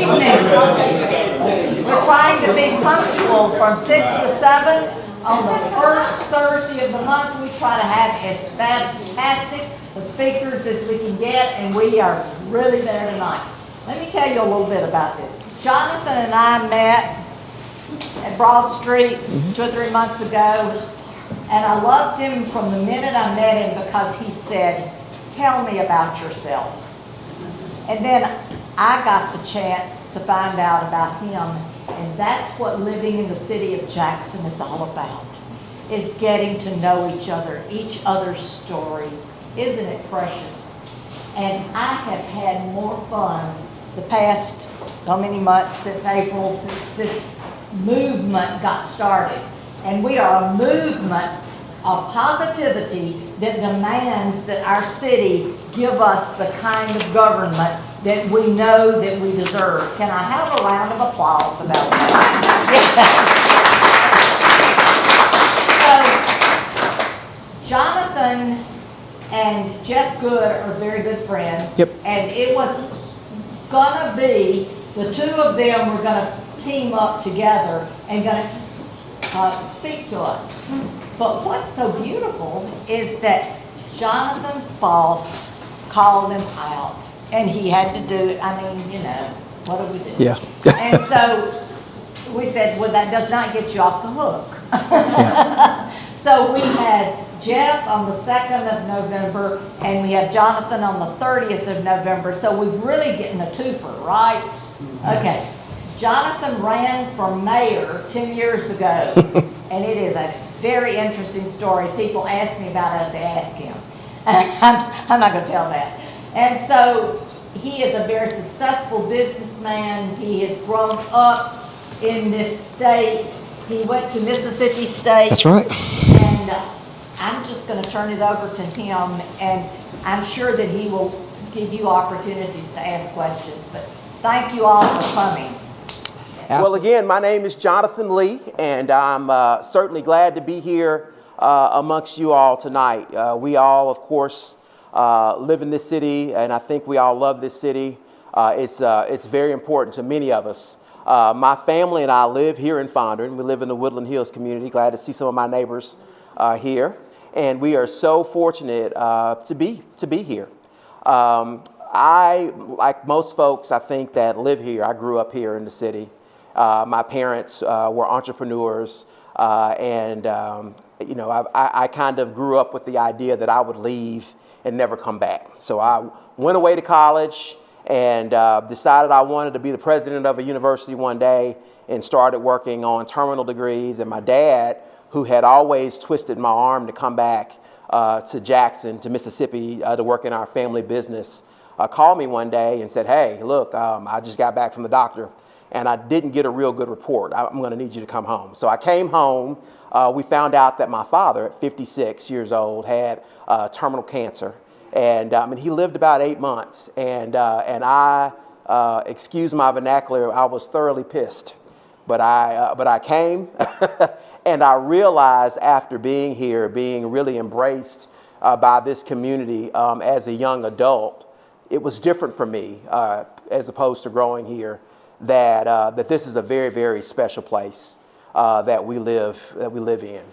evening. We're trying to be punctual from 6 to 7. On the first Thursday of the month, we try to have as fantastic the speakers as we can get, and we are really there tonight. Let me tell you a little bit about this. Jonathan and I met at Broad Street 2 or 3 months ago, and I loved him from the minute I met him because he said, "Tell me about yourself." And then I got the chance to find out about him, and that's what living in the city of Jackson is all about, is getting to know each other's stories. Isn't it precious? And I have had more fun the past so many months since April, since this movement got started. And we are a movement of positivity that demands that our city give us the kind of government that we know that we deserve. Can I have a round of applause about that? Yes. So, Jonathan and Jeff Good are very good friends. Yep. And it was gonna be, the two of them were gonna team up together and gonna speak to us. But what's so beautiful is that Jonathan's boss called him out, and he had to do it. I mean, you know, what do we do? Yeah. And so we said, well, that does not get you off the hook. Yeah. So we had Jeff on the 2nd of November, and we have Jonathan on the 30th of November. So we're really getting a twofer, right? Okay. Jonathan ran for mayor 10 years ago, and it is a very interesting story. People ask me about us, they ask him. I'm not going to tell that. And so he is a very successful businessman. He has grown up in this state. He went to Mississippi State. That's right. And I'm just going to turn it over to him, and I'm sure that he will give you opportunities to ask questions. But thank you all for coming. Well, again, my name is Jonathan Lee, and I'm certainly glad to be here amongst you all tonight. We all, of course, live in this city, and I think we all love this city. It's very important to many of us. My family and I live here in Fondren. We live in the Woodland Hills community. Glad to see some of my neighbors here, and we are so fortunate to be here. I, like most folks, I think that live here, I grew up here in the city. My parents were entrepreneurs, and you know, I kind of grew up with the idea that I would leave and never come back. So I went away to college and decided I wanted to be the president of a university one day, and started working on terminal degrees. And my dad, who had always twisted my arm to come back to Jackson, to Mississippi, to work in our family business, called me one day and said, "Hey, look, I just got back from the doctor, and I didn't get a real good report. I'm going to need you to come home." So I came home. We found out that my father, at 56 years old, had terminal cancer, and he lived about 8 months. And I, excuse my vernacular, I was thoroughly pissed. But I came, and I realized after being here, being really embraced by this community as a young adult, it was different for me as opposed to growing here. That this is a very, very special place that we live in.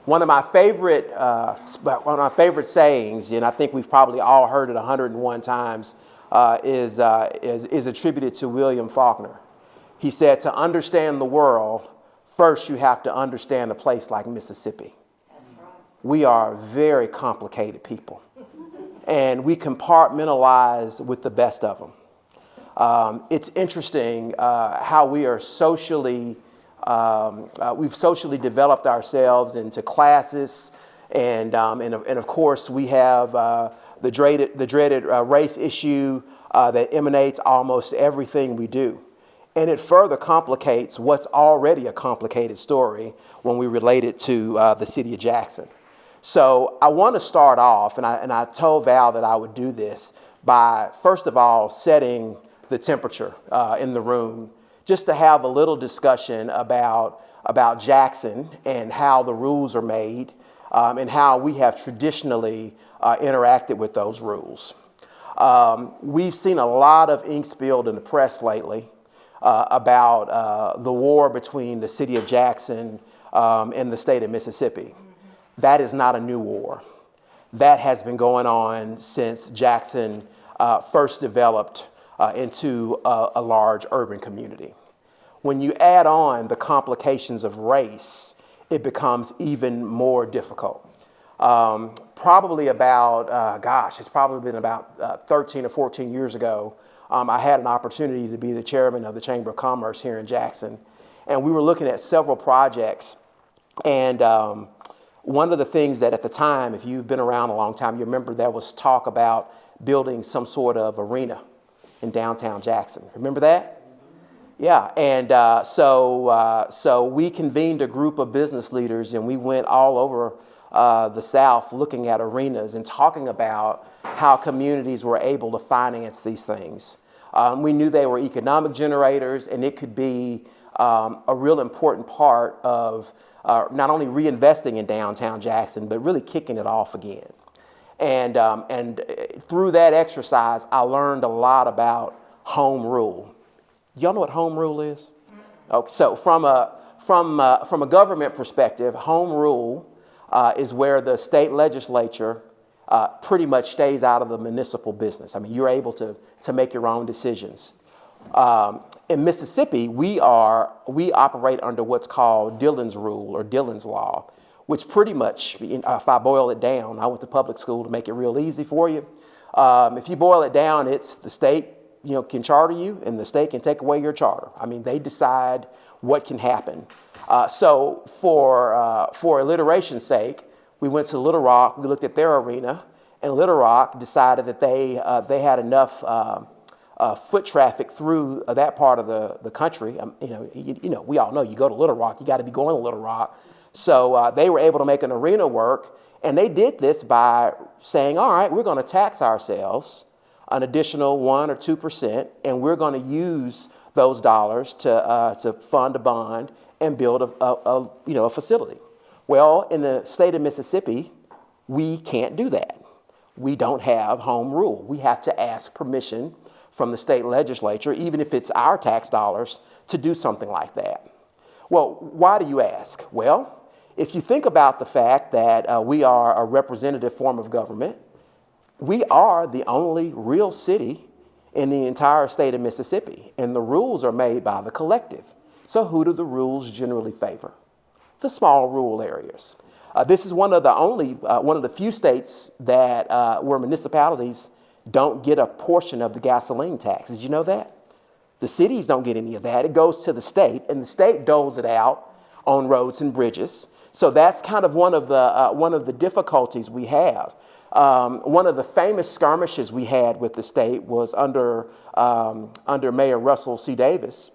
One of my favorite sayings, and I think we've probably all heard it 101 times, is attributed to William Faulkner. He said, "To understand the world, first you have to understand a place like Mississippi." That's right. We are very complicated people, and we compartmentalize with the best of them. It's interesting how we are socially, we've socially developed ourselves into classes, and of course we have the dreaded race issue that emanates almost everything we do. And it further complicates what's already a complicated story when we relate it to the city of Jackson. So I want to start off, and I told Val that I would do this, by first of all setting the temperature in the room, just to have a little discussion about Jackson and how the rules are made, and how we have traditionally interacted with those rules. We've seen a lot of ink spilled in the press lately about the war between the city of Jackson and the state of Mississippi. That is not a new war. That has been going on since Jackson first developed into a large urban community. When you add on the complications of race, it becomes even more difficult. Probably about, it's probably been about 13 or 14 years ago, I had an opportunity to be the chairman of the Chamber of Commerce here in Jackson. And we were looking at several projects. And one of the things that at the time, if you've been around a long time, you remember there was talk about building some sort of arena in downtown Jackson. Remember that? Yeah, and so we convened a group of business leaders and we went all over the South looking at arenas and talking about how communities were able to finance these things. We knew they were economic generators, and it could be a real important part of not only reinvesting in downtown Jackson, but really kicking it off again. And through that exercise, I learned a lot about home rule. Y'all know what home rule is? Okay, so from a government perspective, home rule is where the state legislature pretty much stays out of the municipal business. I mean, you're able to make your own decisions. In Mississippi, we operate under what's called Dillon's Rule or Dillon's Law, which pretty much, if I boil it down, I went to public school to make it real easy for you. If you boil it down, it's the state, can charter you, and the state can take away your charter. I mean, they decide what can happen. So for alliteration's sake, we went to Little Rock, we looked at their arena, and Little Rock decided that they had enough foot traffic through that part of the country. We all know you go to Little Rock, you got to be going to Little Rock. So they were able to make an arena work, and they did this by saying, all right, we're going to tax ourselves an additional 1 or 2%, and we're going to use those dollars to fund a bond and build a facility. Well, in the state of Mississippi, we can't do that. We don't have home rule. We have to ask permission from the state legislature, even if it's our tax dollars, to do something like that. Well, why do you ask? Well, if you think about the fact that we are a representative form of government, we are the only real city in the entire state of Mississippi, and the rules are made by the collective. So who do the rules generally favor? The small rural areas. This is one of the few states that where municipalities don't get a portion of the gasoline tax. Did you know that? The cities don't get any of that. It goes to the state, and the state doles it out on roads and bridges. So that's kind of one of the difficulties we have. One of the famous skirmishes we had with the state was under Mayor Russell C. Davis,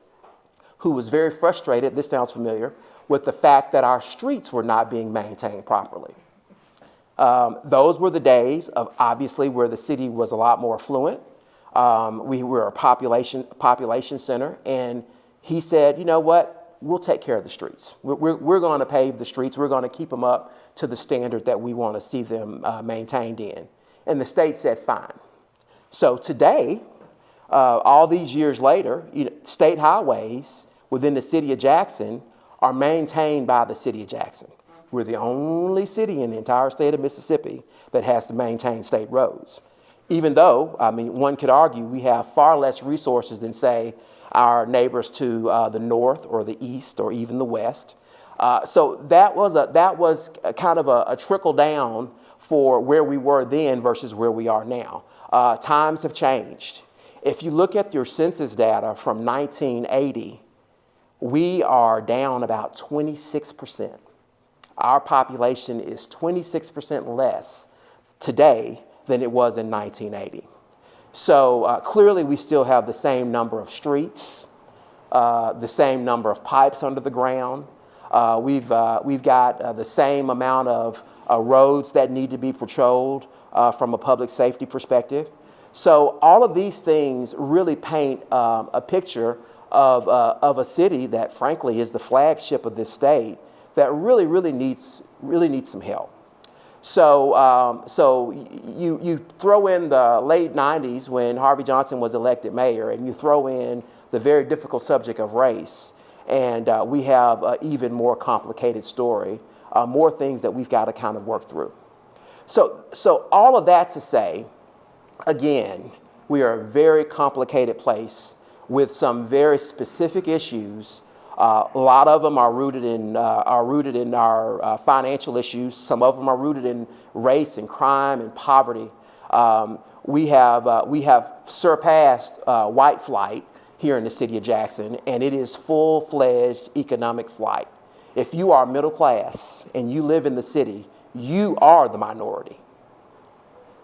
who was very frustrated, this sounds familiar, with the fact that our streets were not being maintained properly. Those were the days of obviously where the city was a lot more affluent. We were a population center, and he said, you know what? We'll take care of the streets. We're going to pave the streets. We're going to keep them up to the standard that we want to see them maintained in. And the state said, fine. So today, all these years later, state highways within the city of Jackson are maintained by the city of Jackson. We're the only city in the entire state of Mississippi that has to maintain state roads. Even though, one could argue we have far less resources than, say, our neighbors to the north or the east or even the west. So that was kind of a trickle down for where we were then versus where we are now. Times have changed. If you look at your census data from 1980, we are down about 26%. Our population is 26% less today than it was in 1980. So clearly we still have the same number of streets, the same number of pipes under the ground. We've got the same amount of roads that need to be patrolled from a public safety perspective. So all of these things really paint a picture of a city that frankly is the flagship of this state that really needs some help. So you throw in the late 90s when Harvey Johnson was elected mayor, and you throw in the very difficult subject of race. And we have an even more complicated story, more things that we've got to kind of work through. So all of that to say, again, we are a very complicated place with some very specific issues. A lot of them are rooted in our financial issues. Some of them are rooted in race and crime and poverty. We have surpassed white flight here in the city of Jackson, and it is full-fledged economic flight. If you are middle class and you live in the city, you are the minority.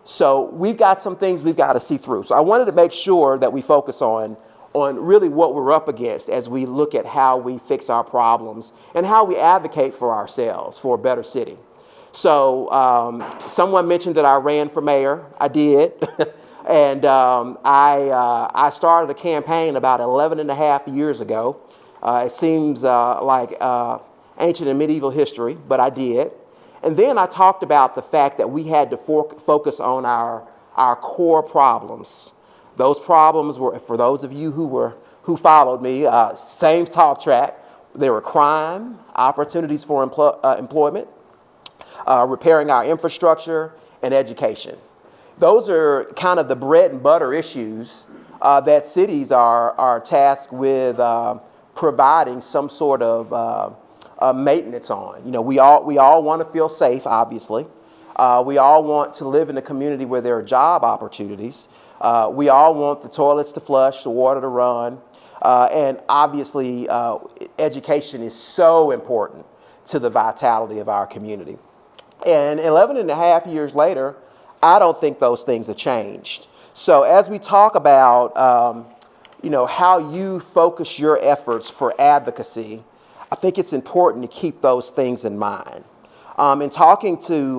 So we've got some things we've got to see through. So I wanted to make sure that we focus on really what we're up against as we look at how we fix our problems and how we advocate for ourselves for a better city. So someone mentioned that I ran for mayor. I did. And I started a campaign about 11 and a half years ago. It seems like ancient and medieval history, but I did. And then I talked about the fact that we had to focus on our core problems. Those problems were, for those of you who followed me, same talk track. There were crime, opportunities for employment, repairing our infrastructure, and education. Those are kind of the bread and butter issues that cities are tasked with providing some sort of maintenance on. You know, we all want to feel safe, obviously. We all want to live in a community where there are job opportunities. We all want the toilets to flush, the water to run, and obviously education is so important to the vitality of our community. And 11 and a half years later, I don't think those things have changed. So as we talk about how you focus your efforts for advocacy, I think it's important to keep those things in mind. In talking to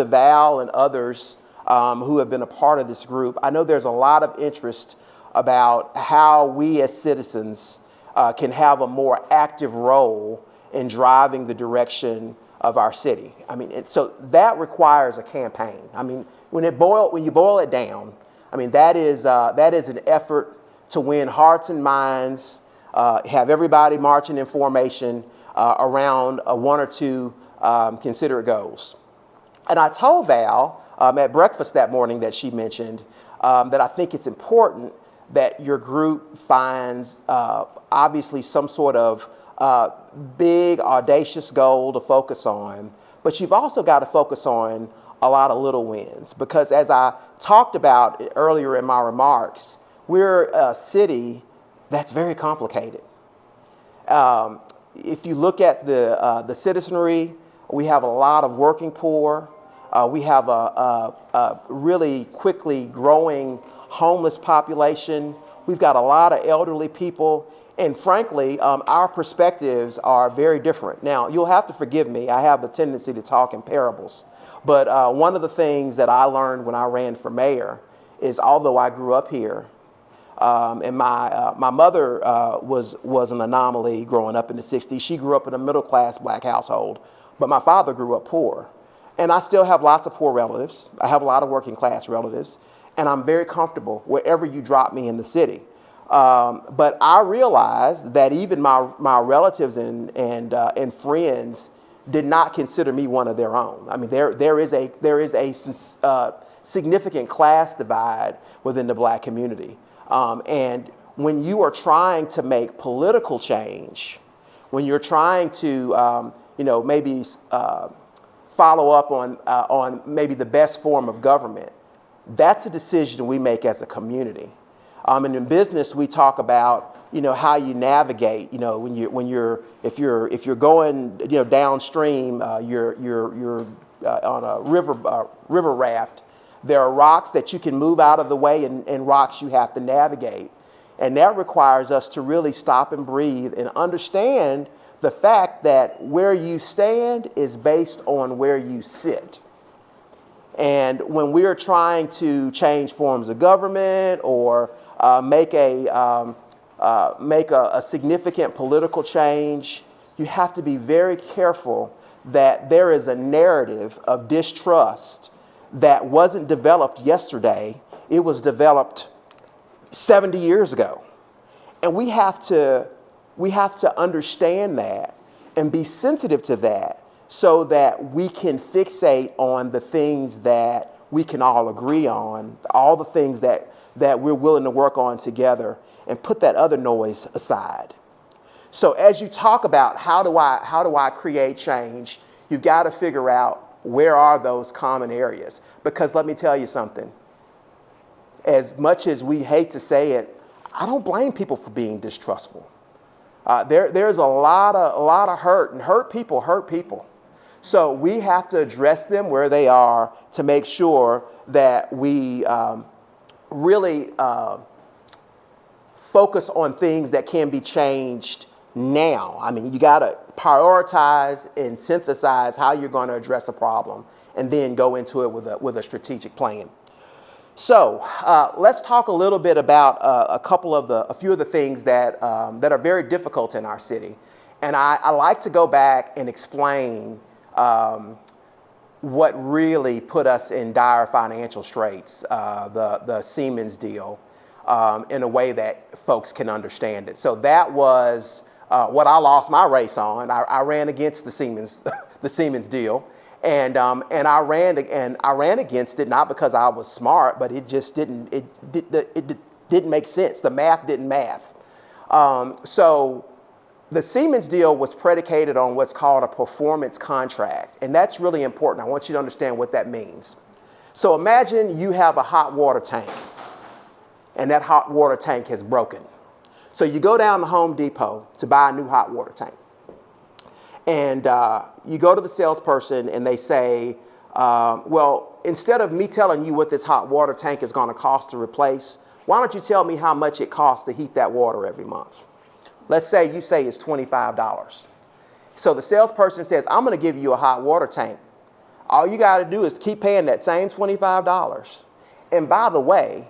Val and others who have been a part of this group, I know there's a lot of interest about how we as citizens can have a more active role in driving the direction of our city. I mean, so that requires a campaign. I mean, when you boil it down, I mean, that is an effort to win hearts and minds, have everybody marching in formation around one or two considerate goals. And I told Val at breakfast that morning that she mentioned that I think it's important that your group finds obviously some sort of big, audacious goal to focus on, but you've also got to focus on a lot of little wins. Because as I talked about earlier in my remarks, we're a city that's very complicated. If you look at the citizenry, we have a lot of working poor. We have a really quickly growing homeless population. We've got a lot of elderly people. And frankly, our perspectives are very different. Now, you'll have to forgive me. I have a tendency to talk in parables. But one of the things that I learned when I ran for mayor is, although I grew up here, and my mother was an anomaly growing up in the 60s. She grew up in a middle-class black household, but my father grew up poor. And I still have lots of poor relatives. I have a lot of working-class relatives. And I'm very comfortable wherever you drop me in the city. But I realized that even my relatives and friends did not consider me one of their own. I mean, there is a significant class divide within the black community. And when you are trying to make political change, when you're trying to maybe follow up on maybe the best form of government, that's a decision we make as a community. And in business, we talk about how you navigate. If you're going downstream, you're on a river raft. There are rocks that you can move out of the way and rocks you have to navigate, and that requires us to really stop and breathe and understand the fact that where you stand is based on where you sit. And when we are trying to change forms of government or make a significant political change, you have to be very careful that there is a narrative of distrust that wasn't developed yesterday. It was developed 70 years ago. And we have to understand that and be sensitive to that so that we can fixate on the things that we can all agree on, all the things that we're willing to work on together, and put that other noise aside. So as you talk about how do I create change, you've got to figure out where are those common areas. Because let me tell you something, as much as we hate to say it, I don't blame people for being distrustful. There's a lot of hurt, and hurt people. So we have to address them where they are to make sure that we really focus on things that can be changed now. I mean, you got to prioritize and synthesize how you're going to address a problem, and then go into it with a strategic plan. So let's talk a little bit about a few of the things that are very difficult in our city. And I like to go back and explain what really put us in dire financial straits, the Siemens deal, in a way that folks can understand it. So that was what I lost my race on. I ran against the Siemens, the Siemens deal. And I ran against it not because I was smart, but it just didn't make sense. The math didn't math. So the Siemens deal was predicated on what's called a performance contract, and that's really important. I want you to understand what that means. So imagine you have a hot water tank, and that hot water tank has broken. So you go down to Home Depot to buy a new hot water tank. And you go to the salesperson and they say, well, instead of me telling you what this hot water tank is going to cost to replace, why don't you tell me how much it costs to heat that water every month? Let's say you say it's $25. So the salesperson says, I'm going to give you a hot water tank. All you got to do is keep paying that same $25. And by the way,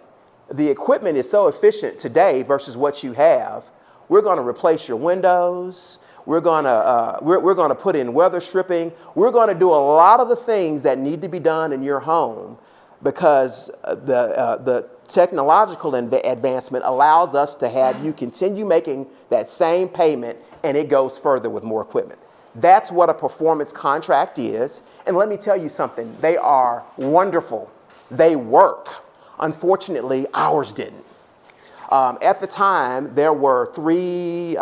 the equipment is so efficient today versus what you have. We're going to replace your windows. We're going to put in weather stripping. We're going to do a lot of the things that need to be done in your home because the technological advancement allows us to have you continue making that same payment, and it goes further with more equipment. That's what a performance contract is. And let me tell you something. They are wonderful. They work. Unfortunately, ours didn't. At the time, there were three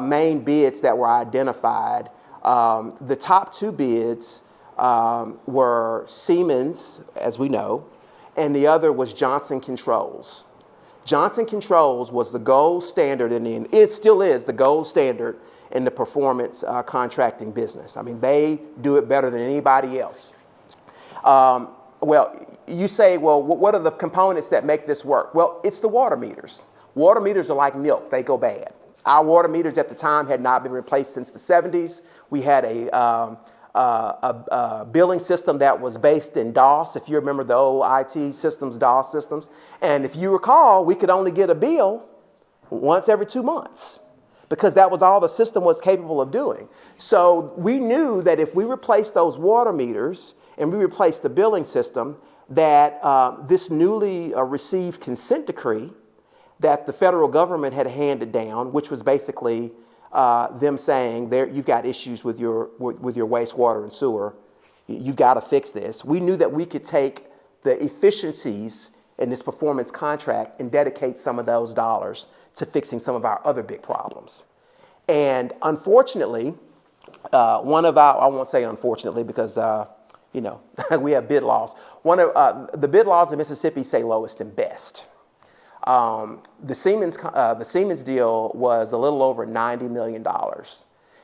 main bids that were identified. The top two bids were Siemens, as we know, and the other was Johnson Controls. Johnson Controls was the gold standard, it still is the gold standard in the performance contracting business. I mean, they do it better than anybody else. Well, you say, well, what are the components that make this work? Well, it's the water meters. Water meters are like milk. They go bad. Our water meters at the time had not been replaced since the 70s. We had a billing system that was based in DOS, if you remember the old IT systems, DOS systems. And if you recall, we could only get a bill once every 2 months because that was all the system was capable of doing. So we knew that if we replaced those water meters and we replaced the billing system, that this newly received consent decree that the federal government had handed down, which was basically them saying, you've got issues with your wastewater and sewer, you've got to fix this. We knew that we could take the efficiencies in this performance contract and dedicate some of those dollars to fixing some of our other big problems. And unfortunately, I won't say unfortunately because we have bid laws. The bid laws in Mississippi say lowest and best. The Siemens deal was a little over $90 million.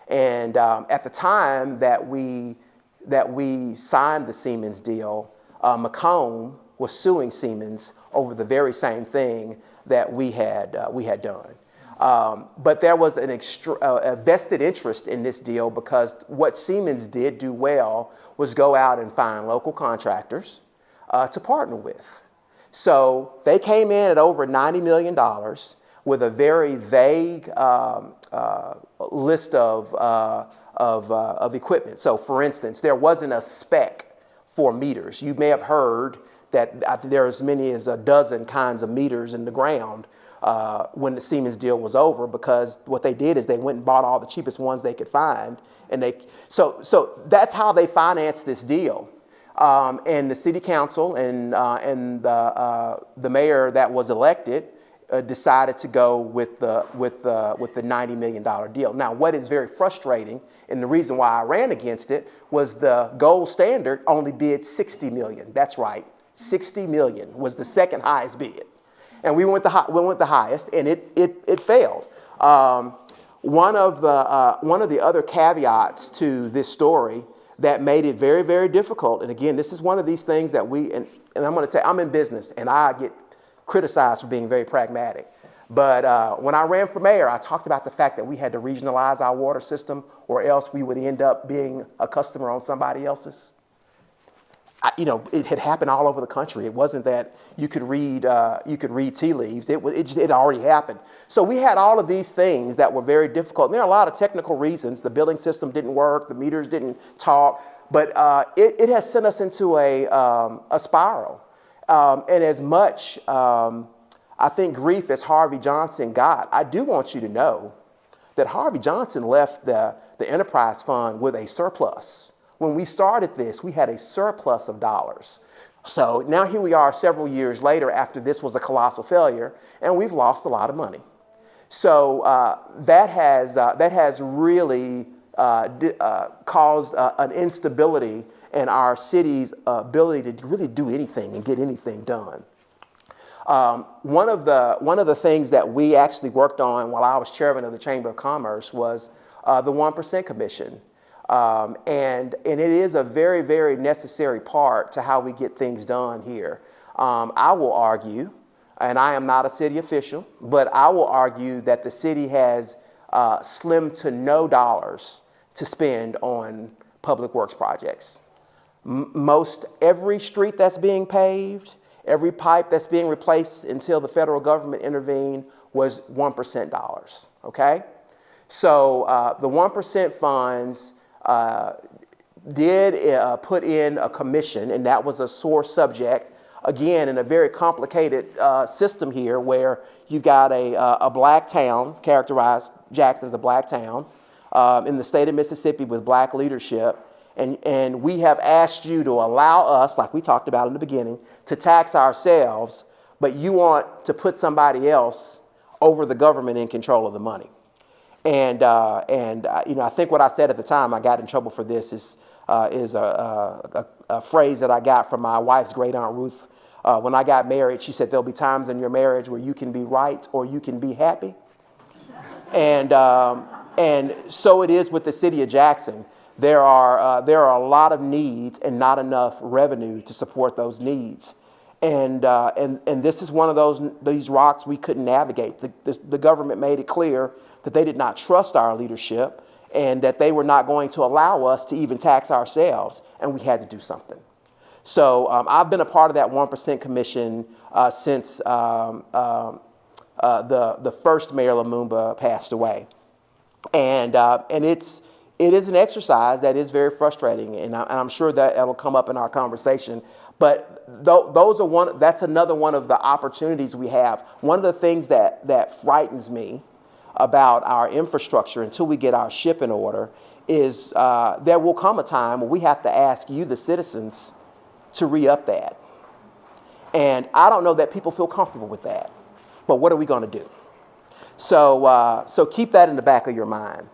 And at the time that we signed the Siemens deal, Macomb was suing Siemens over the very same thing that we had done. But there was a vested interest in this deal because what Siemens did do well was go out and find local contractors to partner with. So they came in at over $90 million with a very vague list of equipment. So for instance, there wasn't a spec for meters. You may have heard that there are as many as a dozen kinds of meters in the ground, when the Siemens deal was over, because what they did is they went and bought all the cheapest ones they could find, and so that's how they financed this deal. And the city council and the mayor that was elected decided to go with the $90 million deal. Now, what is very frustrating, and the reason why I ran against it, was the gold standard only bid $60 million. That's right, $60 million was the second highest bid, and we went the highest, and it failed. One of the other caveats to this story that made it very, very difficult, and again, this is one of these things that and I'm going to say, I'm in business, and I get criticized for being very pragmatic. But when I ran for mayor, I talked about the fact that we had to regionalize our water system, or else we would end up being a customer on somebody else's. It had happened all over the country. It wasn't that you could read tea leaves. It already happened. So we had all of these things that were very difficult. And there are a lot of technical reasons. The billing system didn't work. The meters didn't talk. But it has sent us into a spiral. And as much, I think, grief as Harvey Johnson got, I do want you to know that Harvey Johnson left the enterprise fund with a surplus. When we started this, we had a surplus of dollars. So now here we are several years later after this was a colossal failure, and we've lost a lot of money. So that has really caused an instability in our city's ability to really do anything and get anything done. One of the things that we actually worked on while I was chairman of the Chamber of Commerce was the 1% Commission. And it is a very, very necessary part to how we get things done here. I will argue, and I am not a city official, but I will argue that the city has slim to no dollars to spend on public works projects. Most every street that's being paved, every pipe that's being replaced until the federal government intervened was 1% dollars, okay? So the 1% funds did put in a commission, and that was a sore subject, again, in a very complicated system here where you've got a black town, characterized Jackson as a black town, in the state of Mississippi with black leadership, and we have asked you to allow us, like we talked about in the beginning, to tax ourselves, but you want to put somebody else over the government in control of the money. And I think what I said at the time, I got in trouble for this, is a phrase that I got from my wife's great aunt Ruth. When I got married, she said, there'll be times in your marriage where you can be right or you can be happy. And so it is with the city of Jackson. There are a lot of needs and not enough revenue to support those needs. And this is one of these rocks we couldn't navigate. The government made it clear that they did not trust our leadership and that they were not going to allow us to even tax ourselves, and we had to do something. So I've been a part of that 1% Commission since the first Mayor Lumumba passed away. And it is an exercise that is very frustrating, and I'm sure that it'll come up in our conversation. But that's another one of the opportunities we have. One of the things that frightens me about our infrastructure until we get our ship in order is there will come a time where we have to ask you, the citizens, to re-up that. And I don't know that people feel comfortable with that. But what are we going to do? So keep that in the back of your mind.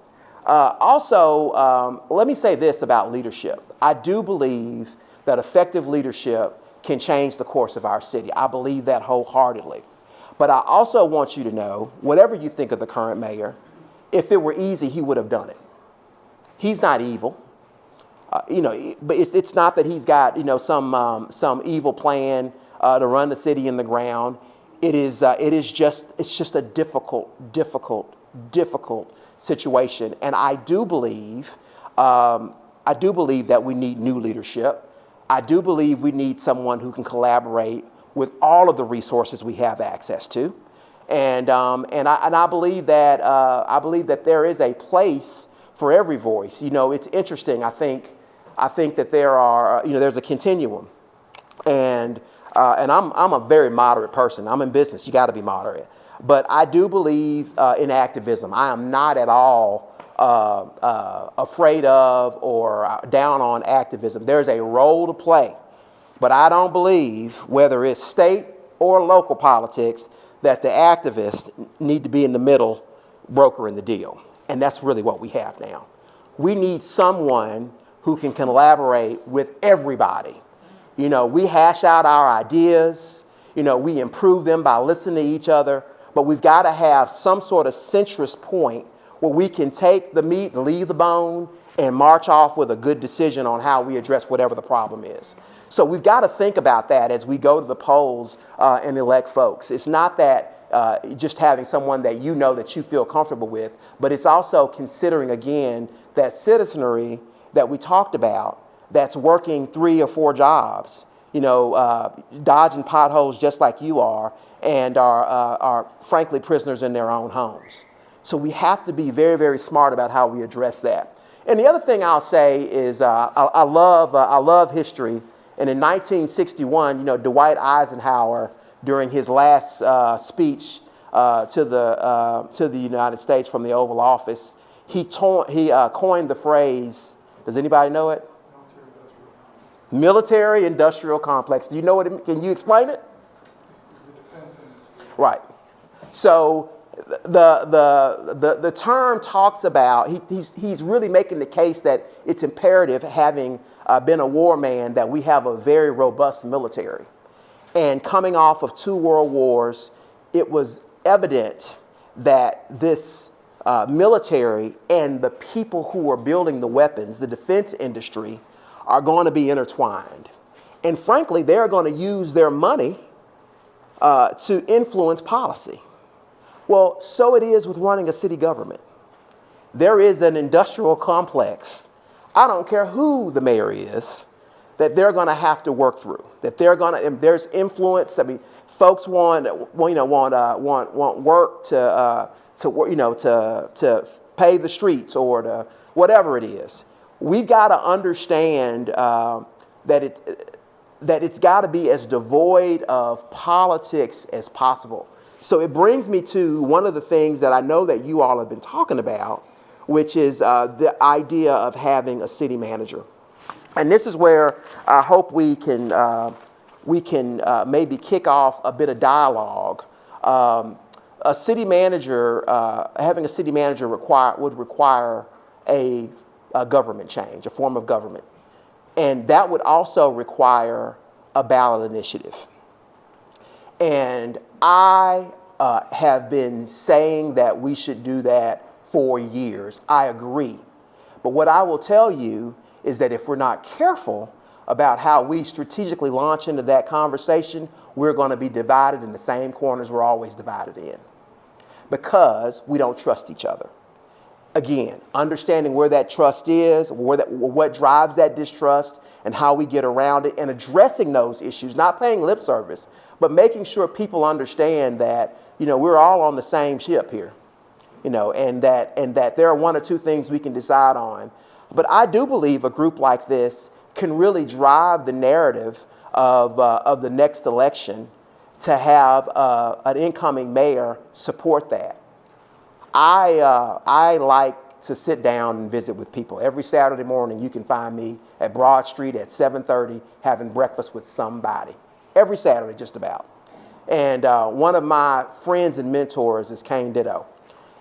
Also, let me say this about leadership. I do believe that effective leadership can change the course of our city. I believe that wholeheartedly. But I also want you to know, whatever you think of the current mayor, if it were easy, he would have done it. He's not evil. But it's not that he's got, some evil plan to run the city in the ground. It's just a difficult situation. And I do believe that we need new leadership. I do believe we need someone who can collaborate with all of the resources we have access to, and I believe that there is a place for every voice. It's interesting. I think that there's a continuum, and I'm a very moderate person. I'm in business. You got to be moderate. But I do believe in activism. I am not at all afraid of or down on activism. There's a role to play. But I don't believe, whether it's state or local politics, that the activists need to be in the middle brokering the deal. And that's really what we have now. We need someone who can collaborate with everybody. You know, we hash out our ideas, you know, we improve them by listening to each other, but we've got to have some sort of centrist point where we can take the meat and leave the bone and march off with a good decision on how we address whatever the problem is. So we've got to think about that as we go to the polls and elect folks. It's not that just having someone that you know that you feel comfortable with, but it's also considering, again, that citizenry that we talked about that's working 3 or 4 jobs, you know, dodging potholes just like you are, and are frankly prisoners in their own homes. So we have to be very, very smart about how we address that. And the other thing I'll say is I love history. And in 1961, you know, Dwight Eisenhower, during his last speech to the United States from the Oval Office, he coined the phrase. Does anybody know it? Military industrial complex. Do you know what it, can you explain it? Right. So the term talks about, he's really making the case that it's imperative, having been a war man, that we have a very robust military. And coming off of 2 world wars, it was evident that this military and the people who are building the weapons, the defense industry, are going to be intertwined. And frankly, they're going to use their money to influence policy. Well, so it is with running a city government. There is an industrial complex, I don't care who the mayor is, that they're going to have to work through. That they're going to, there's influence. I mean, folks want work to pave the streets or to whatever it is. We've got to understand that it's got to be as devoid of politics as possible. So it brings me to one of the things that I know that you all have been talking about, which is the idea of having a city manager. And this is where I hope we can maybe kick off a bit of dialogue. A city manager, having a city manager would require a government change, a form of government. And that would also require a ballot initiative. And I have been saying that we should do that for years. I agree. But what I will tell you is that if we're not careful about how we strategically launch into that conversation, we're going to be divided in the same corners we're always divided in, because we don't trust each other. Again, understanding where that trust is, what drives that distrust, and how we get around it, and addressing those issues, not paying lip service, but making sure people understand that, you know, we're all on the same ship here, you know, and that there are 1 or 2 things we can decide on. But I do believe a group like this can really drive the narrative of the next election, to have an incoming mayor support that. I like to sit down and visit with people. Every Saturday morning, you can find me at Broad Street at 7:30 having breakfast with somebody. Every Saturday, just about. And one of my friends and mentors is Kane Ditto.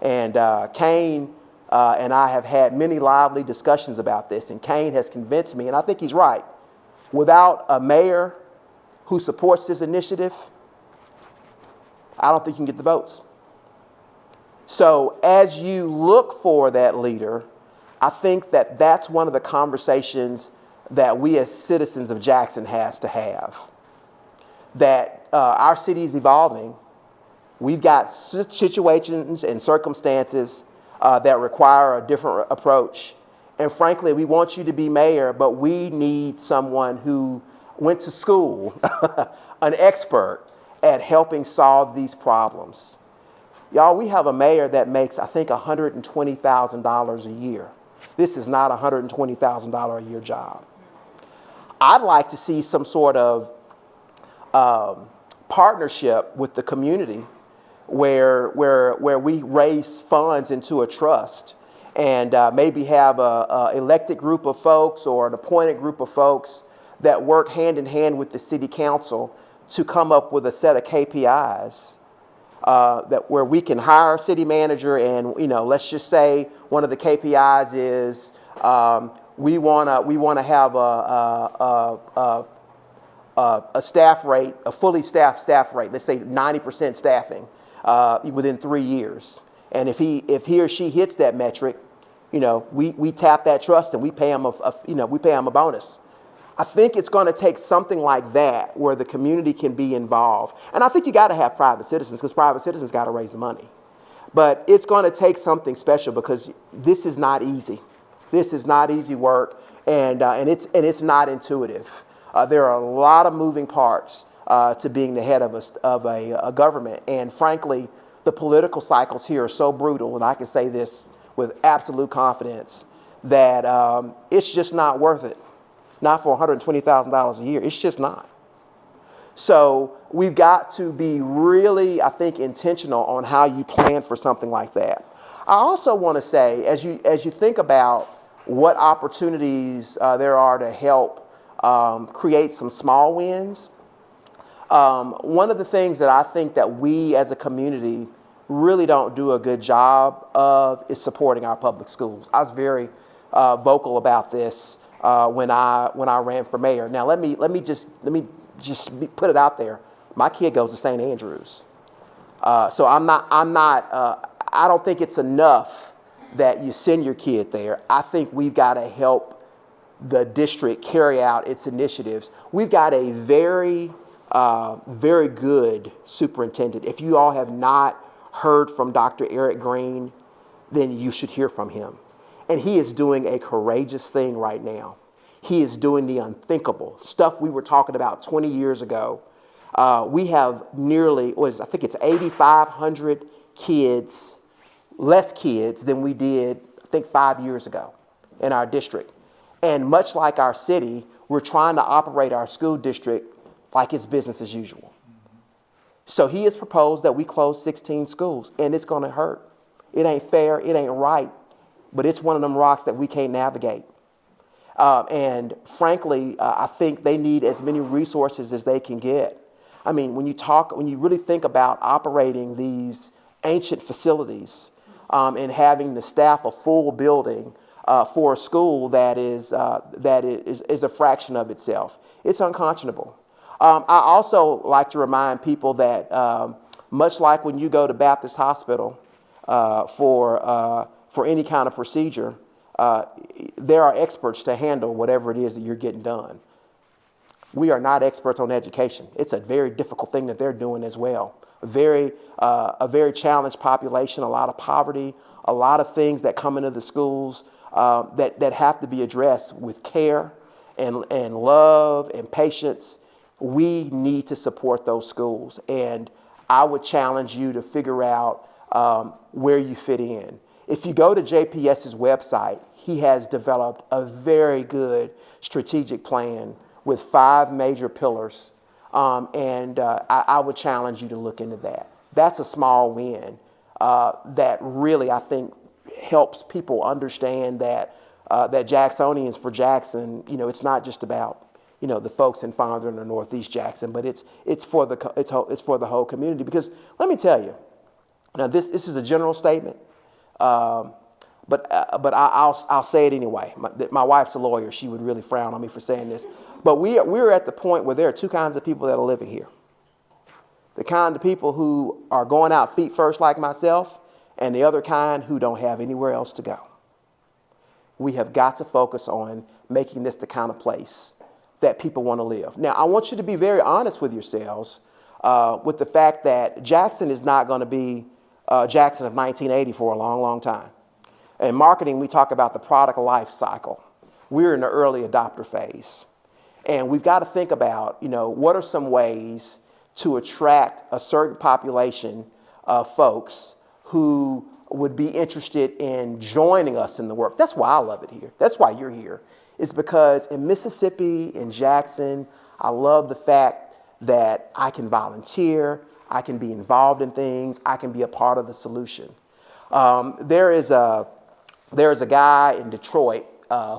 And Kane and I have had many lively discussions about this. And Kane has convinced me, and I think he's right, without a mayor who supports this initiative, I don't think you can get the votes. So as you look for that leader, I think that that's one of the conversations that we as citizens of Jackson has to have. That our city is evolving. We've got situations and circumstances that require a different approach. And frankly, we want you to be mayor, but we need someone who went to school, an expert at helping solve these problems. Y'all, we have a mayor that makes, I think, $120,000 a year. This is not a $120,000 a year job. I'd like to see some sort of partnership with the community where we raise funds into a trust and maybe have a elected group of folks or an appointed group of folks that work hand in hand with the city council to come up with a set of KPIs that where we can hire a city manager and, let's just say one of the KPIs is we want to have a staff rate, a fully staffed staff rate, let's say 90% staffing within 3 years. And if he or she hits that metric, we tap that trust and we pay them a bonus. I think it's going to take something like that where the community can be involved. And I think you got to have private citizens because private citizens got to raise the money. But it's going to take something special because this is not easy. This is not easy work, and it's not intuitive. There are a lot of moving parts to being the head of a government. And frankly, the political cycles here are so brutal, and I can say this with absolute confidence, that it's just not worth it. Not for $120,000 a year. It's just not. So we've got to be really, I think, intentional on how you plan for something like that. I also want to say, as you think about what opportunities there are to help create some small wins, one of the things that I think that we as a community really don't do a good job of is supporting our public schools. I was very vocal about this when I ran for mayor. Now let me just put it out there. My kid goes to St. Andrews, so I don't think it's enough that you send your kid there. I think we've got to help the district carry out its initiatives. We've got a very good superintendent. If you all have not heard from Dr. Eric Green, then you should hear from him. And he is doing a courageous thing right now. He is doing the unthinkable stuff we were talking about 20 years ago. We have nearly, I think it's 8,500 kids, less kids than we did, I think 5 years ago in our district. And much like our city, we're trying to operate our school district like it's business as usual. So he has proposed that we close 16 schools, and it's going to hurt. It ain't fair, it ain't right. But it's one of them rocks that we can't navigate. And frankly, I think they need as many resources as they can get. I mean, when you really think about operating these ancient facilities and having to staff a full building for a school that is a fraction of itself, it's unconscionable. I also like to remind people that much like when you go to Baptist Hospital for any kind of procedure, there are experts to handle whatever it is that you're getting done. We are not experts on education. It's a very difficult thing that they're doing as well. A very challenged population, a lot of poverty, a lot of things that come into the schools that have to be addressed with care and love and patience. We need to support those schools. And I would challenge you to figure out where you fit in. If you go to JPS's website, he has developed a very good strategic plan with 5 major pillars. I would challenge you to look into that. That's a small win that really, I think, helps people understand that Jacksonians for Jackson, it's not just about the folks in Fondren or Northeast Jackson, but it's for the whole community. Because let me tell you, now this is a general statement. But I'll say it anyway. My wife's a lawyer. She would really frown on me for saying this. But we're at the point where there are 2 kinds of people that are living here. The kind of people who are going out feet first like myself, and the other kind who don't have anywhere else to go. We have got to focus on making this the kind of place that people want to live. Now, I want you to be very honest with yourselves with the fact that Jackson is not going to be Jackson of 1980 for a long, long time. In marketing, we talk about the product life cycle. We're in the early adopter phase. And we've got to think about, what are some ways to attract a certain population of folks who would be interested in joining us in the work. That's why I love it here. That's why you're here. It's because in Mississippi, in Jackson, I love the fact that I can volunteer, I can be involved in things. I can be a part of the solution. There is a guy in Detroit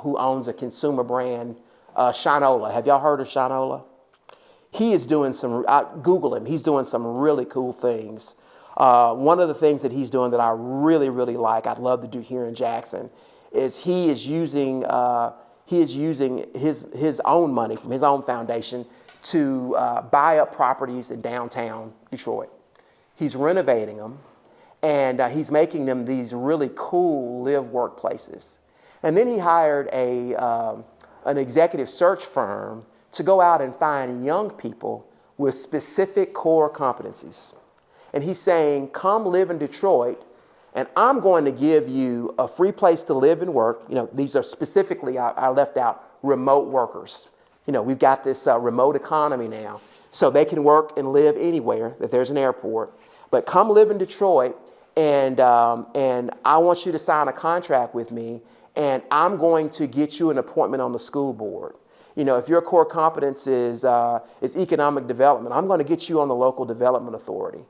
who owns a consumer brand, Shinola. Have y'all heard of Shinola? He is doing Google him. He's doing some really cool things. One of the things that he's doing that I really, really like, I'd love to do here in Jackson, is he is using his own money from his own foundation to buy up properties in downtown Detroit. He's renovating them, and he's making them these really cool live workplaces. And then he hired an executive search firm to go out and find young people with specific core competencies. And he's saying, come live in Detroit, and I'm going to give you a free place to live and work. You know, these are specifically, I left out remote workers. You know, we've got this remote economy now, so they can work and live anywhere that there's an airport. But come live in Detroit, and I want you to sign a contract with me, and I'm going to get you an appointment on the school board. You know, if your core competence is economic development, I'm going to get you on the local development authority.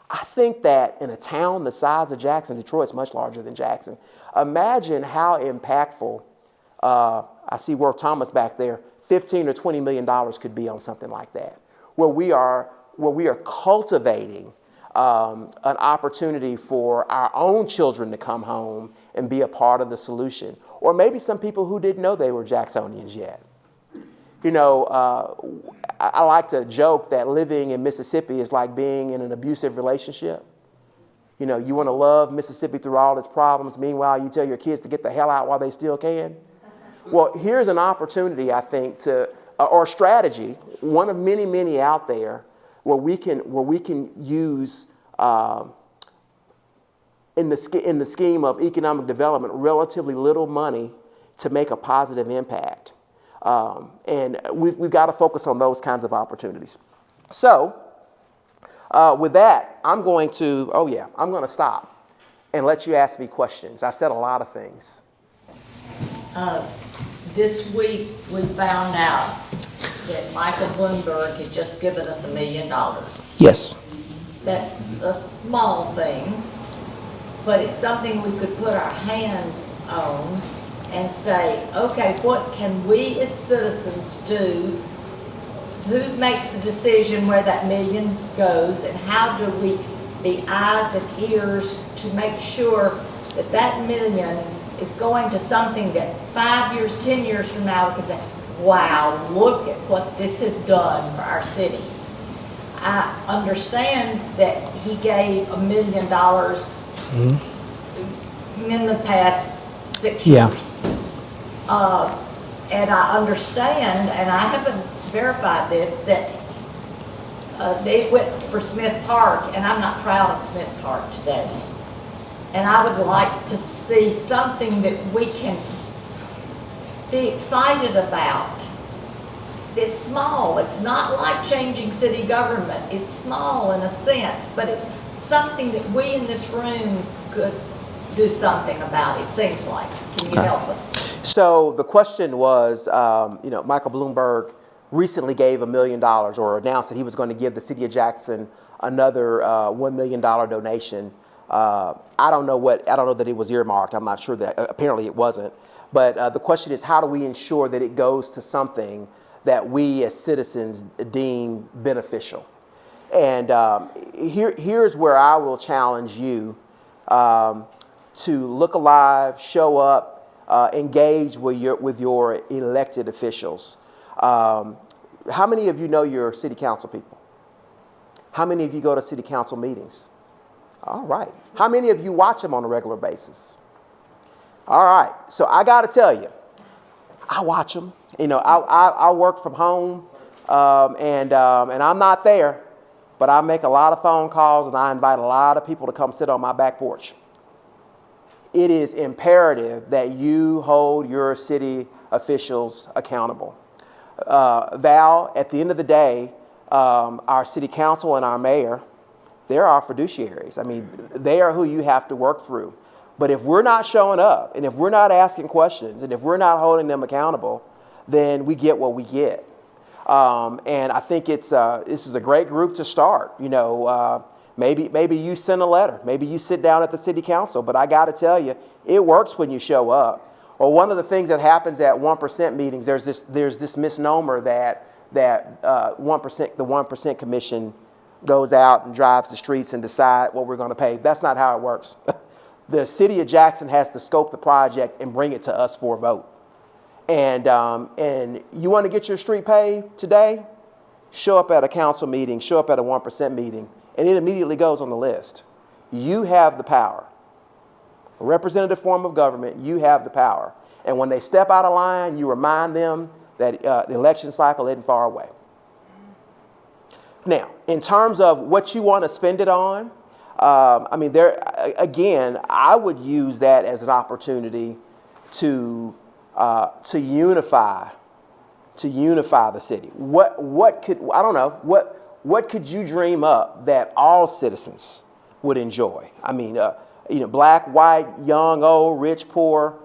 I think that in a town the size of Jackson, Detroit's much larger than Jackson. Imagine how impactful, I see Worth Thomas back there, $15 or $20 million could be on something like that, where we are cultivating an opportunity for our own children to come home and be a part of the solution, or maybe some people who didn't know they were Jacksonians yet. You know, I like to joke that living in Mississippi is like being in an abusive relationship. You know, you want to love Mississippi through all its problems. Meanwhile, you tell your kids to get the hell out while they still can. Well, here's an opportunity, I think, or strategy, one of many, many out there, where we can use in the scheme of economic development relatively little money to make a positive impact. And we've got to focus on those kinds of opportunities. So with that, I'm going to stop and let you ask me questions. I've said a lot of things. This week, we found out that Michael Bloomberg had just given us $1 million. Yes. That's a small thing, but it's something we could put our hands on and say, okay, what can we as citizens do? Who makes the decision where that million goes, and how do we be eyes and ears to make sure that that million is going to something that 5 years, 10 years from now we can say, wow, look at what this has done for our city. I understand that he gave $1 million in the past 6 years. And I understand, and I haven't verified this, that they went for Smith Park, and I'm not proud of Smith Park today. And I would like to see something that we can be excited about. It's small. It's not like changing city government. It's small in a sense, but it's something that we in this room could do something about, it seems like. Can you help us? So the question was, Michael Bloomberg recently gave $1 million, or announced that he was going to give the city of Jackson another $1 million donation. I don't know that it was earmarked. I'm not sure that, apparently it wasn't. But the question is, how do we ensure that it goes to something that we as citizens deem beneficial? And here's where I will challenge you to look alive, show up, engage with your elected officials. How many of you know your city council people? How many of you go to city council meetings? All right. How many of you watch them on a regular basis? All right. So I got to tell you, I watch them. You know, I work from home, and I'm not there, but I make a lot of phone calls and I invite a lot of people to come sit on my back porch. It is imperative that you hold your city officials accountable. Val, at the end of the day, our city council and our mayor, they're our fiduciaries. I mean, they are who you have to work through. But if we're not showing up, and if we're not asking questions, and if we're not holding them accountable, then we get what we get. And I think this is a great group to start. You know, maybe you send a letter, maybe you sit down at the city council, but I got to tell you, it works when you show up. Or one of the things that happens at 1% meetings, there's this misnomer that 1%, the 1% commission goes out and drives the streets and decide what we're going to pay. That's not how it works. The city of Jackson has to scope the project and bring it to us for a vote. And you want to get your street paved today? Show up at a council meeting, show up at a 1% meeting, and it immediately goes on the list. You have the power. A representative form of government, you have the power. And when they step out of line, you remind them that the election cycle isn't far away. Now, in terms of what you want to spend it on, I mean, again, I would use that as an opportunity to unify the city. What could you dream up that all citizens would enjoy? I mean, black, white, young, old, rich, poor.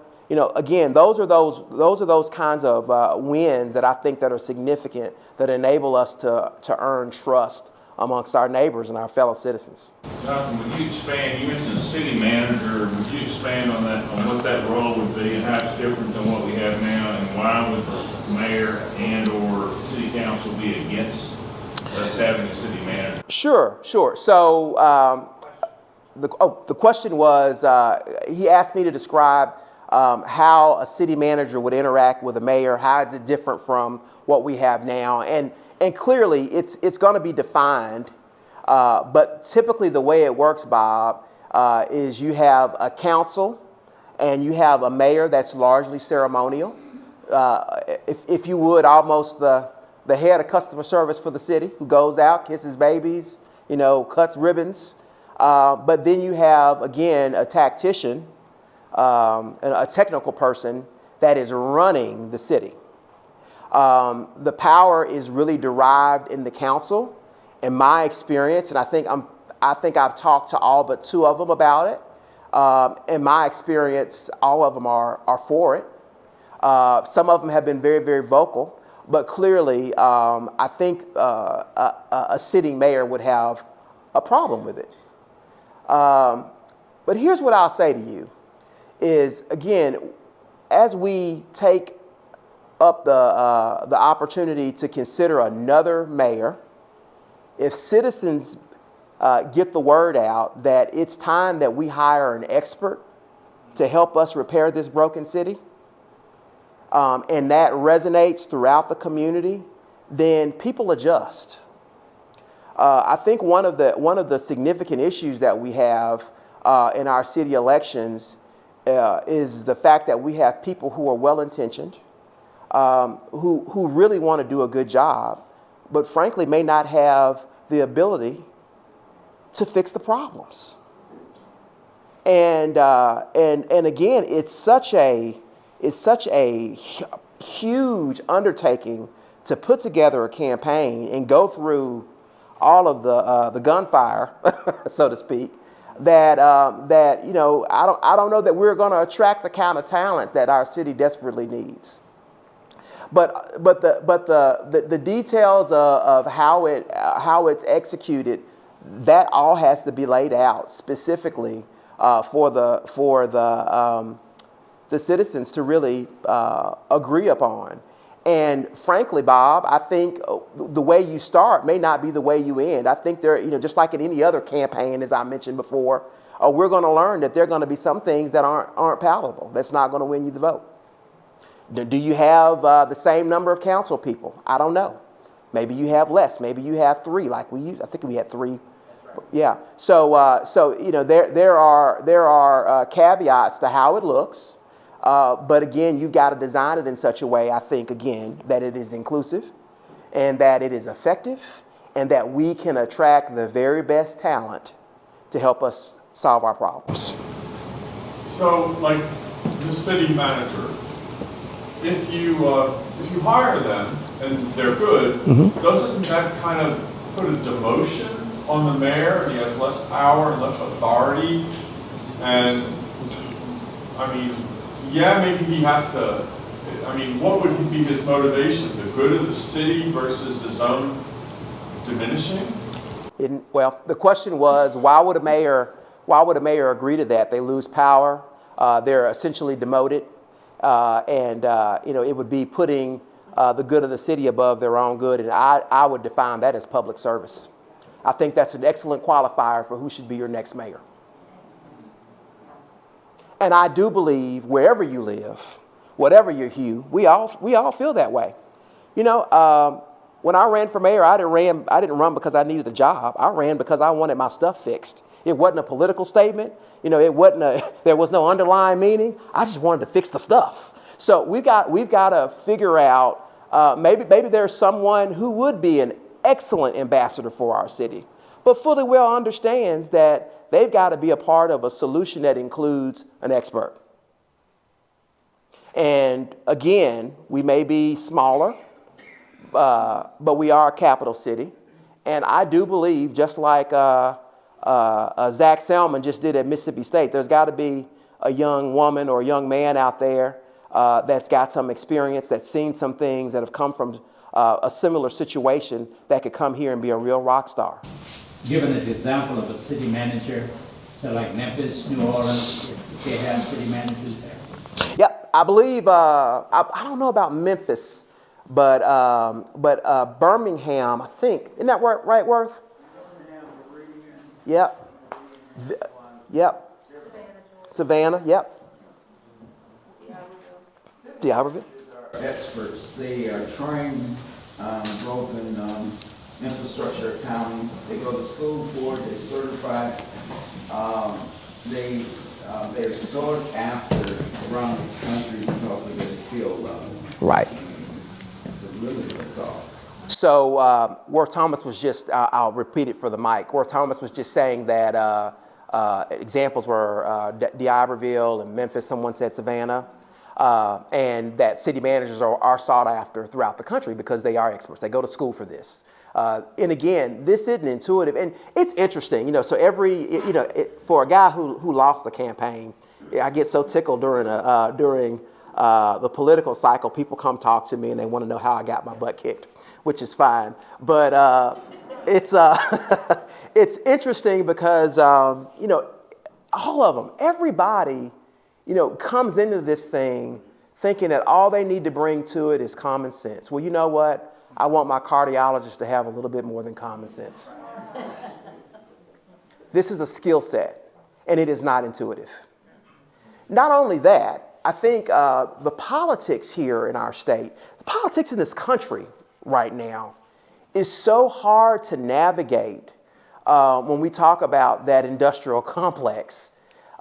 Again, those are those kinds of wins that I think that are significant, that enable us to earn trust amongst our neighbors and our fellow citizens. Jonathan, would you expand? You mentioned the city manager. Would you expand on that, on what that role would be and how it's different than what we have now, and why would the mayor and/or city council be against us having a city manager? Sure. So the question was, he asked me to describe how a city manager would interact with a mayor. How is it different from what we have now? And clearly, it's going to be defined. But typically, the way it works, Bob, is you have a council and you have a mayor that's largely ceremonial. If you would, almost the head of customer service for the city, who goes out, kisses babies, cuts ribbons. But then you have, again, a tactician, a technical person that is running the city. The power is really derived in the council, in my experience, and I think I've talked to all but two of them about it. In my experience, all of them are for it. Some of them have been very, very vocal, but clearly, I think a sitting mayor would have a problem with it. But here's what I'll say to you is, again, as we take up the opportunity to consider another mayor, if citizens get the word out that it's time that we hire an expert to help us repair this broken city, and that resonates throughout the community, then people adjust. I think one of the significant issues that we have in our city elections is the fact that we have people who are well-intentioned, who really want to do a good job, but frankly may not have the ability to fix the problems. And again, it's such a huge undertaking to put together a campaign and go through all of the gunfire, so to speak, that I don't know that we're going to attract the kind of talent that our city desperately needs. But the details of how it's executed, that all has to be laid out specifically for the citizens to really agree upon. And frankly, Bob, I think the way you start may not be the way you end. I think just like in any other campaign, as I mentioned before, we're going to learn that there are going to be some things that aren't palatable. That's not going to win you the vote. Do you have the same number of council people? I don't know. Maybe you have less. Maybe you have 3, like we used. I think we had 3. Yeah. So there are caveats to how it looks. But again, you've got to design it in such a way, I think, again, that it is inclusive and that it is effective and that we can attract the very best talent to help us solve our problems. So, like the city manager, if you hire them and they're good, doesn't that kind of put a demotion on the mayor, and he has less power and less authority? And I mean, yeah, maybe he has to, I mean, what would be his motivation? The good of the city versus his own diminishing? Well, the question was, why would a mayor agree to that? They lose power. They're essentially demoted. It would be putting the good of the city above their own good. And I would define that as public service. I think that's an excellent qualifier for who should be your next mayor. And I do believe wherever you live, whatever your hue, we all feel that way. You know, when I ran for mayor, I didn't run because I needed a job. I ran because I wanted my stuff fixed. It wasn't a political statement. You know, there was no underlying meaning. I just wanted to fix the stuff. So we've got to figure out, maybe there's someone who would be an excellent ambassador for our city, but fully well understands that they've got to be a part of a solution that includes an expert. And again, we may be smaller, but we are a capital city. And I do believe, just like Zach Selman just did at Mississippi State, there's got to be a young woman or a young man out there that's got some experience, that's seen some things, that have come from a similar situation, that could come here and be a real rock star. Given this example of a city manager, so like Memphis, New Orleans, if they have city managers there. Yep, I believe, I don't know about Memphis, but Birmingham, I think, isn't that right, Worth? Yep. Yep. Savannah, yep. D'Iberville. Experts. They are trained both in infrastructure accounting. They go to school for it. They're certified. They're sought after around this country because of their skill level. Right. It's a really good thought. So Worth Thomas was just, I'll repeat it for the mic. Worth Thomas was just saying that examples were D'Iberville and Memphis, someone said Savannah, and that city managers are sought after throughout the country because they are experts. They go to school for this. And again, this isn't intuitive, and it's interesting, you know, so for a guy who lost the campaign, I get so tickled during the political cycle. People come talk to me and they want to know how I got my butt kicked, which is fine. But it's it's interesting because all of them, everybody, comes into this thing thinking that all they need to bring to it is common sense. Well, you know what? I want my cardiologist to have a little bit more than common sense. This is a skill set, and it is not intuitive. Not only that, I think the politics here in our state, the politics in this country right now is so hard to navigate when we talk about that industrial complex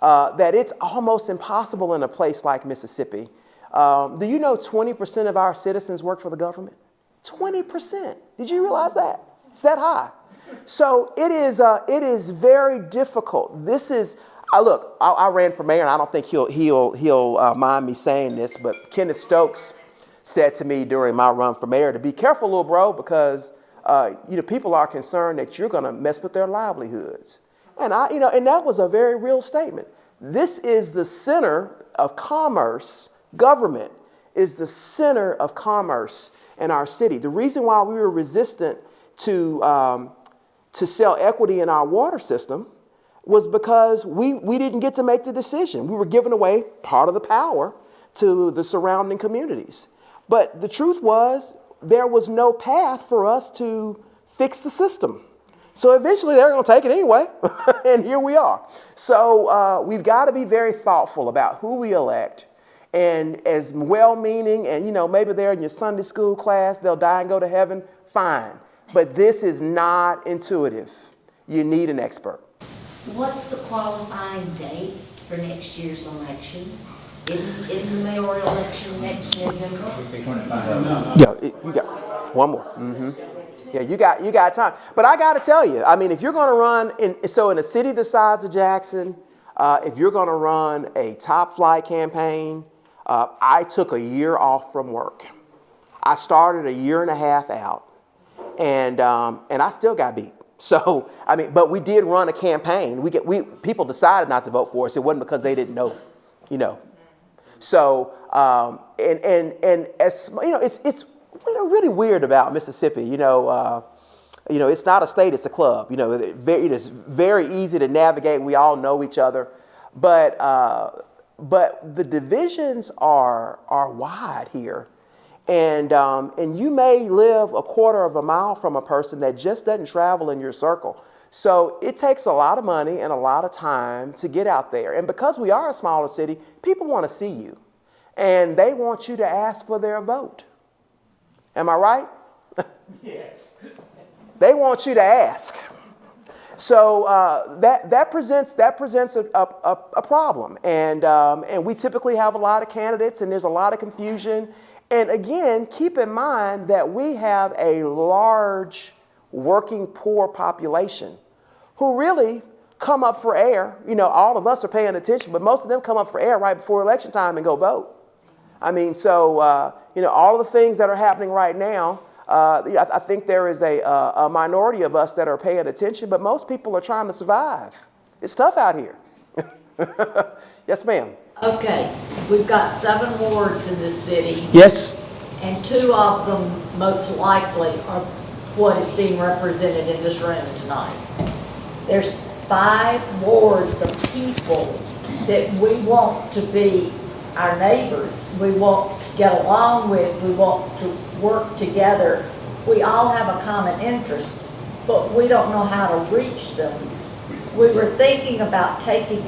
that it's almost impossible in a place like Mississippi. Do you know 20% of our citizens work for the government? 20%. Did you realize that? It's that high. So it is very difficult. This is, look, I ran for mayor, and I don't think he'll mind me saying this, but Kenneth Stokes said to me during my run for mayor to be careful, little bro, because people are concerned that you're going to mess with their livelihoods. And and that was a very real statement. This is the center of commerce. Government is the center of commerce in our city. The reason why we were resistant to sell equity in our water system was because we didn't get to make the decision. We were giving away part of the power to the surrounding communities. But the truth was, there was no path for us to fix the system. So eventually they're going to take it anyway, and here we are. So we've got to be very thoughtful about who we elect, and as well-meaning, and maybe they're in your Sunday school class, they'll die and go to heaven, fine. But this is not intuitive. You need an expert. What's the qualifying date for next year's election? Isn't the mayoral election next November? Yeah, you got one more. Mm-hmm. Yeah, you got time. But I got to tell you, I mean, if you're going to run in a city the size of Jackson, if you're going to run a top flight campaign, I took a year off from work. I started a year and a half out, and I still got beat. So I mean, but we did run a campaign. People decided not to vote for us. It wasn't because they didn't know, So, and as you know, it's really weird about Mississippi. It's not a state; it's a club. It is very easy to navigate. We all know each other, but the divisions are wide here, and you may live a quarter of a mile from a person that just doesn't travel in your circle. So it takes a lot of money and a lot of time to get out there. And because we are a smaller city, people want to see you, and they want you to ask for their vote. Am I right? Yes. They want you to ask. So that presents a problem, and we typically have a lot of candidates, and there's a lot of confusion. And again, keep in mind that we have a large working poor population who really come up for air. All of us are paying attention, but most of them come up for air right before election time and go vote. I mean, so all of the things that are happening right now. I think there is a minority of us that are paying attention, but most people are trying to survive. It's tough out here. Yes, ma'am. Okay, we've got 7 wards in this city, Yes. and 2 of them most likely are what is being represented in this room tonight. There's 5 wards of people that we want to be our neighbors, we want to get along with, we want to work together. We all have a common interest, but we don't know how to reach them. We were thinking about taking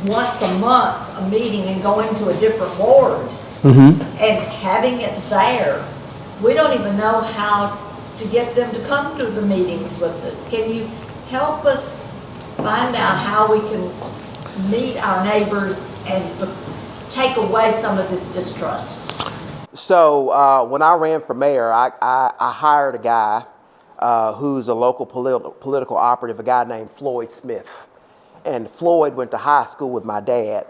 once a month a meeting and going to a different ward and having it there. We don't even know how to get them to come to the meetings with us. Can you help us find out how we can meet our neighbors and take away some of this distrust? So when I ran for mayor, I hired a guy who's a local political operative, a guy named Floyd Smith. And Floyd went to high school with my dad.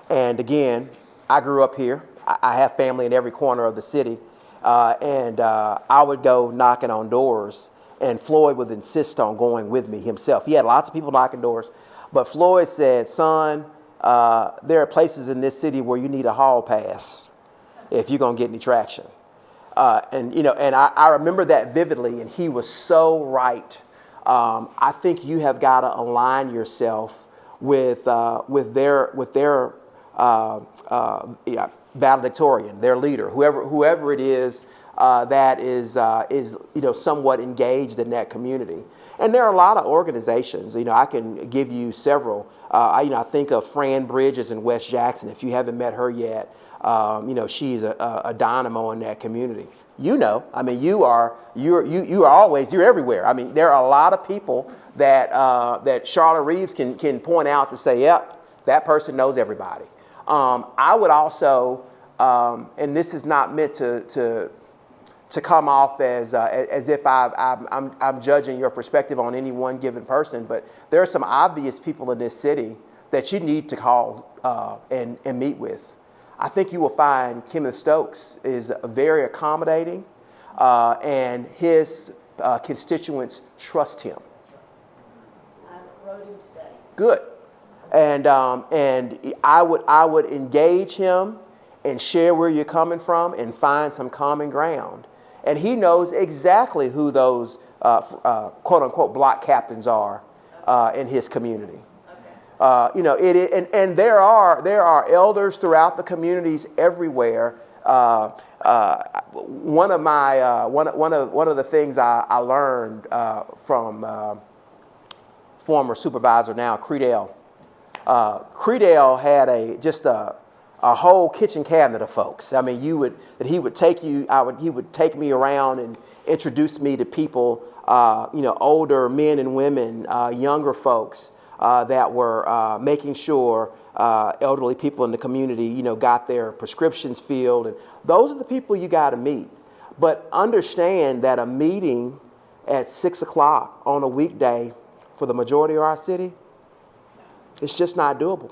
And again, I grew up here. I have family in every corner of the city. And I would go knocking on doors, and Floyd would insist on going with me himself. He had lots of people knocking doors, but Floyd said, son, there are places in this city where you need a hall pass if you're gonna get any traction. And I remember that vividly, and he was so right. I think you have got to align yourself with their valedictorian, their leader, whoever it is that is somewhat engaged in that community. And there are a lot of organizations. I can give you several. I think of Fran Bridges in West Jackson. If you haven't met her yet, she's a dynamo in that community. I mean, you're everywhere. I mean, there are a lot of people that Charlotte Reeves can point out to say, yep, that person knows everybody. I would also, and this is not meant to come off as if I'm judging your perspective on any one given person, but there are some obvious people in this city that you need to call and meet with. I think you will find Kenneth Stokes is very accommodating, and his constituents trust him. I wrote him today. Good. And I would engage him and share where you're coming from and find some common ground. And he knows exactly who those quote unquote block captains are in his community. And there are elders throughout the communities everywhere. One of the things I learned from former supervisor now Creedell. Creedell had a whole kitchen cabinet of folks. I mean, he would take me around and introduce me to people, older men and women, younger folks that were making sure elderly people in the community, got their prescriptions filled. And those are the people you got to meet. But understand that a meeting at 6 o'clock on a weekday for the majority of our city, it's just not doable.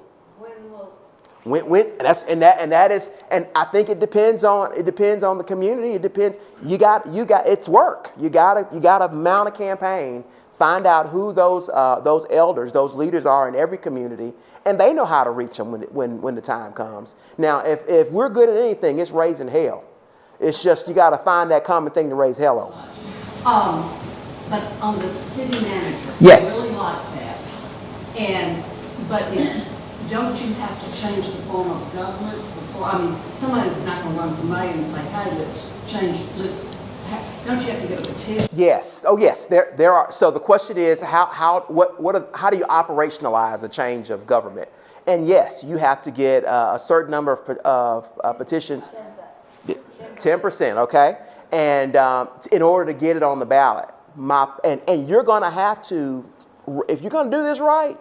And I think it depends on the community. It depends. It's work. You gotta mount a campaign, find out who those elders, those leaders are in every community, and they know how to reach them when the time comes. Now, if we're good at anything, it's raising hell. It's just you got to find that common thing to raise hell on. But on the city manager. Yes. I really like that. Don't you have to change the form of government before, I mean, somebody's not gonna run for mayor and say, hey, don't you have to get a petition? Yes. Oh, yes. There are. So the question is, how do you operationalize a change of government? And yes, you have to get a certain number of petitions. 10%. Okay. And in order to get it on the ballot, and you're going to have to, if you're going to do this right,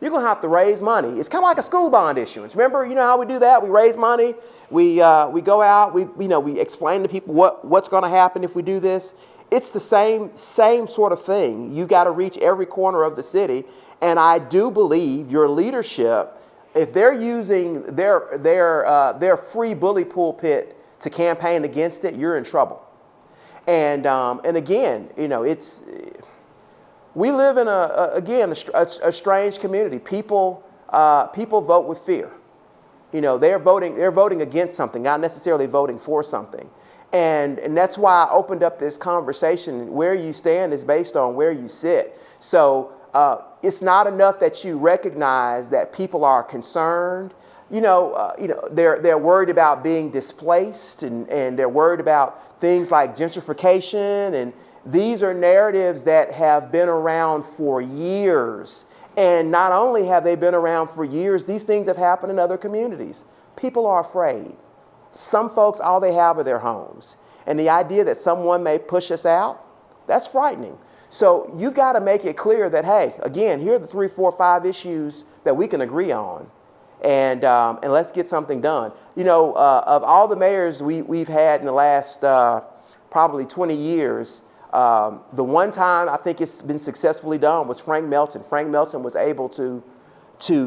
you're going to have to raise money. It's kind of like a school bond issuance. Remember, you know how we do that? We raise money. We go out. We explain to people what's going to happen if we do this. It's the same sort of thing. You got to reach every corner of the city. And I do believe your leadership, if they're using their free bully pulpit to campaign against it, you're in trouble. And again, you know, we live in a strange community. People vote with fear. You know, they're voting against something, not necessarily voting for something. And that's why I opened up this conversation. Where you stand is based on where you sit. So it's not enough that you recognize that people are concerned. They're worried about being displaced, and they're worried about things like gentrification, and these are narratives that have been around for years. And not only have they been around for years, these things have happened in other communities. People are afraid. Some folks, all they have are their homes. And the idea that someone may push us out, that's frightening. So you've got to make it clear that, hey, again, here are the 3, 4, 5 issues that we can agree on. And let's get something done. You know, of all the mayors we've had in the last probably 20 years, the one time I think it's been successfully done was Frank Melton. Frank Melton was able to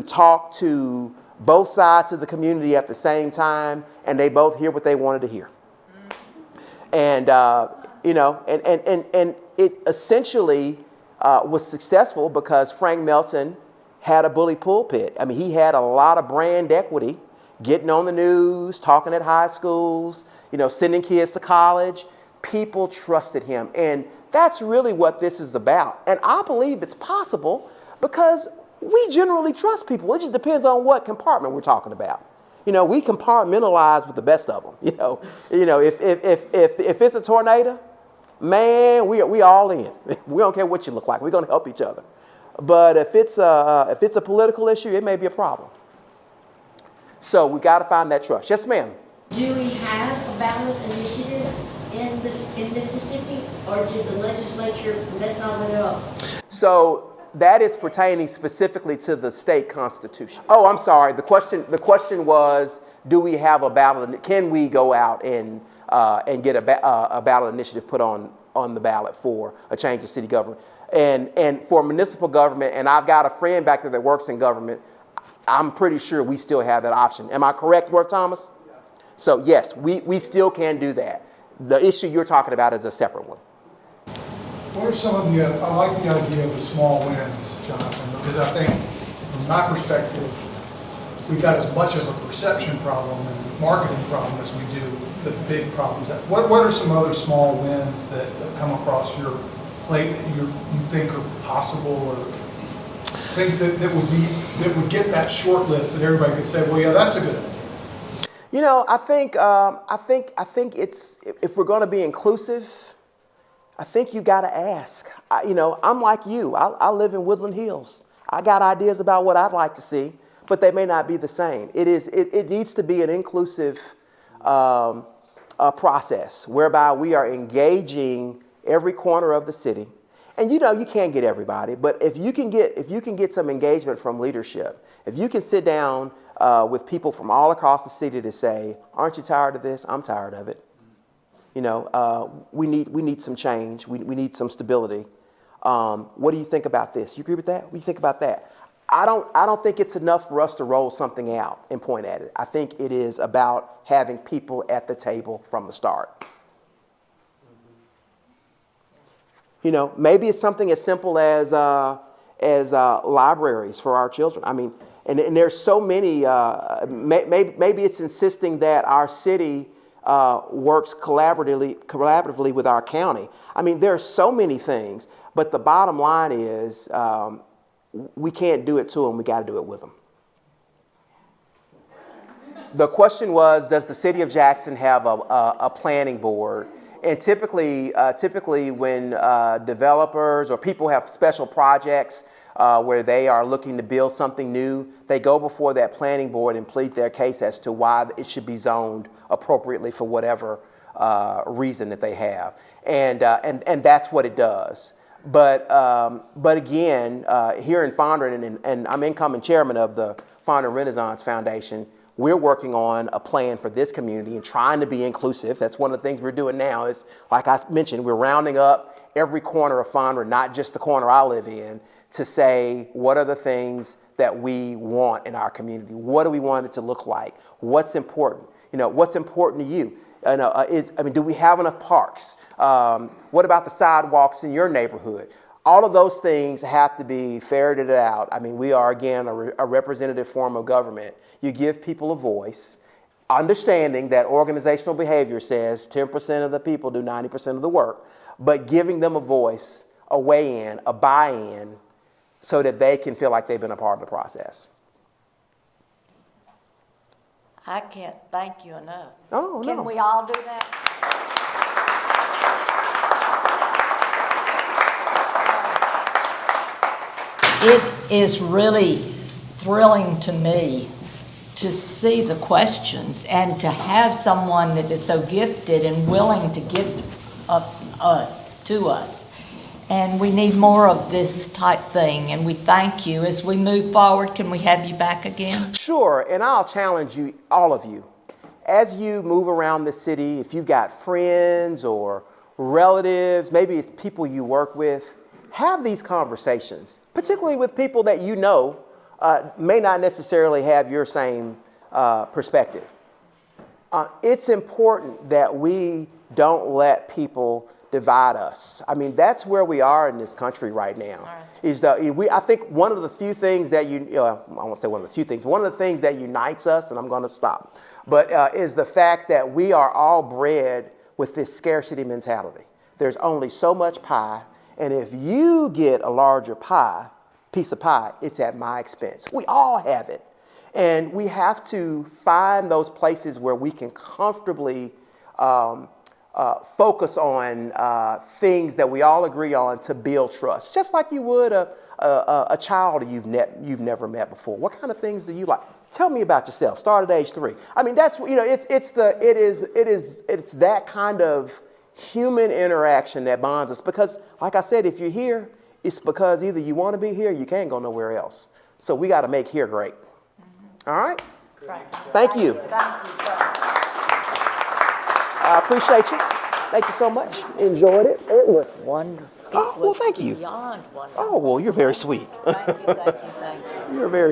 talk to both sides of the community at the same time, and they both hear what they wanted to hear. And and it essentially was successful because Frank Melton had a bully pulpit. I mean, he had a lot of brand equity, getting on the news, talking at high schools, sending kids to college. People trusted him. And that's really what this is about. And I believe it's possible because we generally trust people. It just depends on what compartment we're talking about. We compartmentalize with the best of them. If it's a tornado, man, we all in. We don't care what you look like. We're going to help each other. But if it's a political issue, it may be a problem. So we got to find that trust. Yes, ma'am. Do we have a ballot initiative in Mississippi, or did the legislature mess all it up? So that is pertaining specifically to the state constitution. Oh, I'm sorry. The question was, do we have a ballot? Can we go out and get a ballot initiative put on the ballot for a change of city government? And for municipal government, and I've got a friend back there that works in government, I'm pretty sure we still have that option. Am I correct, Worth Thomas? Yeah. So yes, we still can do that. The issue you're talking about is a separate one. What are some of I like the idea of the small wins, Jonathan, because I think from my perspective, we've got as much of a perception problem and marketing problem as we do the big problems. What are some other small wins that come across your plate that you think are possible, or things that would get that short list that everybody could say, well, yeah, that's a good idea? I think it's, if we're going to be inclusive, I think you got to ask. I'm like you. I live in Woodland Hills. I got ideas about what I'd like to see, but they may not be the same. It needs to be an inclusive process whereby we are engaging every corner of the city. And you can't get everybody, but if you can get some engagement from leadership, if you can sit down with people from all across the city to say, aren't you tired of this? I'm tired of it. We need some change. We need some stability. What do you think about this? You agree with that? What do you think about that? I don't think it's enough for us to roll something out and point at it. I think it is about having people at the table from the start. You know, maybe it's something as simple as libraries for our children. I mean, and there's so many, maybe it's insisting that our city works collaboratively with our county. I mean, there are so many things, but the bottom line is we can't do it to them, we got to do it with them. The question was, does the city of Jackson have a planning board? And typically when developers or people have special projects where they are looking to build something new, they go before that planning board and plead their case as to why it should be zoned appropriately for whatever reason that they have. And that's what it does. But again, here in Fondren, and I'm incoming chairman of the Fondren Renaissance Foundation, we're working on a plan for this community and trying to be inclusive. That's one of the things we're doing now is, like I mentioned, we're rounding up every corner of Fondren, not just the corner I live in, to say, what are the things that we want in our community? What do we want it to look like? What's important? You know, what's important to you? Do we have enough parks? What about the sidewalks in your neighborhood? All of those things have to be ferreted out. I mean, we are, again, a representative form of government. You give people a voice, understanding that organizational behavior says 10% of the people do 90% of the work, but giving them a voice, a weigh-in, a buy-in, so that they can feel like they've been a part of the process. I can't thank you enough. Oh, no. Can we all do that? It is really thrilling to me to see the questions and to have someone that is so gifted and willing to give to us. And we need more of this type thing, and we thank you. As we move forward, can we have you back again? Sure, and I'll challenge you, all of you, as you move around the city, if you've got friends or relatives, maybe it's people you work with, have these conversations, particularly with people that you know may not necessarily have your same perspective. It's important that we don't let people divide us. I mean, that's where we are in this country right now. Right. I think one of the few things that I won't say one of the few things, one of the things that unites us, and I'm going to stop, but is the fact that we are all bred with this scarcity mentality. There's only so much pie, and if you get a larger piece of pie, it's at my expense. We all have it. And we have to find those places where we can comfortably focus on things that we all agree on to build trust, just like you would a child you've never met before. What kind of things do you like? Tell me about yourself. Start at age 3. I mean, that's, you know, it's that kind of human interaction that bonds us. Because, like I said, if you're here, it's because either you want to be here, or you can't go nowhere else. So we got to make here great. All right? Thank you. Thank you, sir. I appreciate you. Thank you so much. Enjoyed it. It was Wonderful. Oh, well, thank you. Beyond wonderful. Oh, well, you're very sweet. Thank you, thank you, thank you. You're very